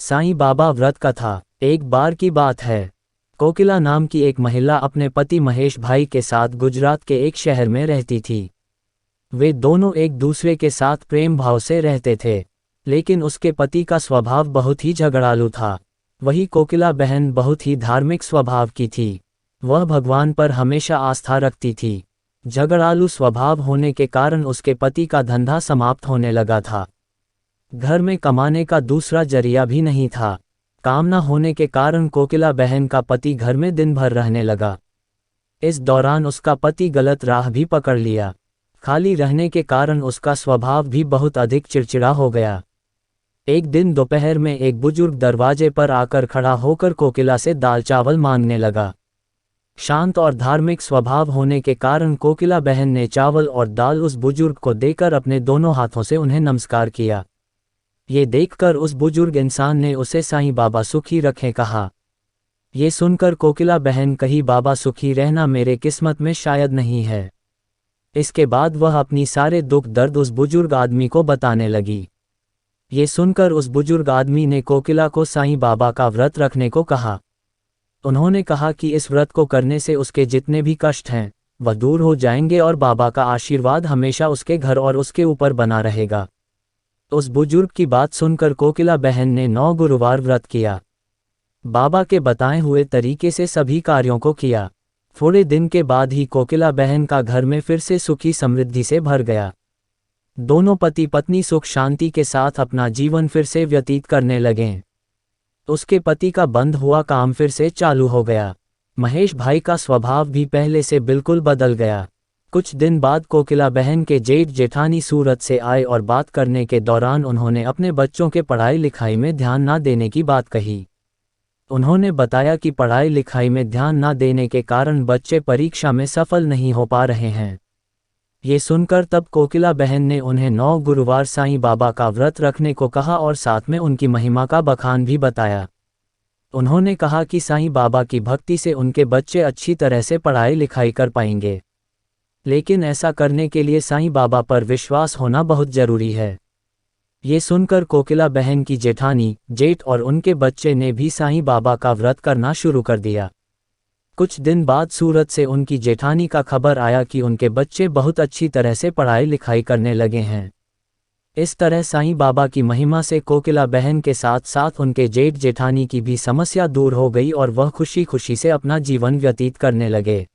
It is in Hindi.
साईं बाबा व्रत कथा। एक बार की बात है, कोकिला नाम की एक महिला अपने पति महेश भाई के साथ गुजरात के एक शहर में रहती थी। वे दोनों एक दूसरे के साथ प्रेम भाव से रहते थे, लेकिन उसके पति का स्वभाव बहुत ही झगड़ालू था। वही कोकिला बहन बहुत ही धार्मिक स्वभाव की थी। वह भगवान पर हमेशा आस्था रखती थी। झगड़ालू स्वभाव होने के कारण उसके पति का धंधा समाप्त होने लगा था। घर में कमाने का दूसरा जरिया भी नहीं था। काम न होने के कारण कोकिला बहन का पति घर में दिन भर रहने लगा। इस दौरान उसका पति गलत राह भी पकड़ लिया। खाली रहने के कारण उसका स्वभाव भी बहुत अधिक चिड़चिड़ा हो गया। एक दिन दोपहर में एक बुजुर्ग दरवाजे पर आकर खड़ा होकर कोकिला से दाल चावल मांगने लगा। शांत और धार्मिक स्वभाव होने के कारण कोकिला बहन ने चावल और दाल उस बुजुर्ग को देकर अपने दोनों हाथों से उन्हें नमस्कार किया। ये देखकर उस बुजुर्ग इंसान ने उसे साईं बाबा सुखी रखें कहा। ये सुनकर कोकिला बहन कही, बाबा सुखी रहना मेरे किस्मत में शायद नहीं है। इसके बाद वह अपनी सारे दुख दर्द उस बुजुर्ग आदमी को बताने लगी। ये सुनकर उस बुजुर्ग आदमी ने कोकिला को साईं बाबा का व्रत रखने को कहा। उन्होंने कहा कि इस व्रत को करने से उसके जितने भी कष्ट हैं वह दूर हो जाएंगे और बाबा का आशीर्वाद हमेशा उसके घर और उसके ऊपर बना रहेगा। उस बुजुर्ग की बात सुनकर कोकिला बहन ने 9 गुरुवार व्रत किया। बाबा के बताए हुए तरीके से सभी कार्यों को किया। थोड़े दिन के बाद ही कोकिला बहन का घर में फिर से सुखी समृद्धि से भर गया। दोनों पति पत्नी सुख शांति के साथ अपना जीवन फिर से व्यतीत करने लगे। उसके पति का बंद हुआ काम फिर से चालू हो गया। महेश भाई का स्वभाव भी पहले से बिल्कुल बदल गया। कुछ दिन बाद कोकिला बहन के जेठ जेठानी सूरत से आए और बात करने के दौरान उन्होंने अपने बच्चों के पढ़ाई लिखाई में ध्यान न देने की बात कही। उन्होंने बताया कि पढ़ाई लिखाई में ध्यान न देने के कारण बच्चे परीक्षा में सफल नहीं हो पा रहे हैं। ये सुनकर तब कोकिला बहन ने उन्हें 9 गुरुवार साईं बाबा का व्रत रखने को कहा और साथ में उनकी महिमा का बखान भी बताया। उन्होंने कहा कि साईं बाबा की भक्ति से उनके बच्चे अच्छी तरह से पढ़ाई लिखाई कर पाएंगे, लेकिन ऐसा करने के लिए साईं बाबा पर विश्वास होना बहुत जरूरी है। ये सुनकर कोकिला बहन की जेठानी, जेठ और उनके बच्चे ने भी साईं बाबा का व्रत करना शुरू कर दिया। कुछ दिन बाद सूरत से उनकी जेठानी का खबर आया कि उनके बच्चे बहुत अच्छी तरह से पढ़ाई लिखाई करने लगे हैं। इस तरह साईं बाबा की महिमा से कोकिला बहन के साथ साथ उनके जेठ जेठानी की भी समस्या दूर हो गई और वह खुशी खुशी से अपना जीवन व्यतीत करने लगे।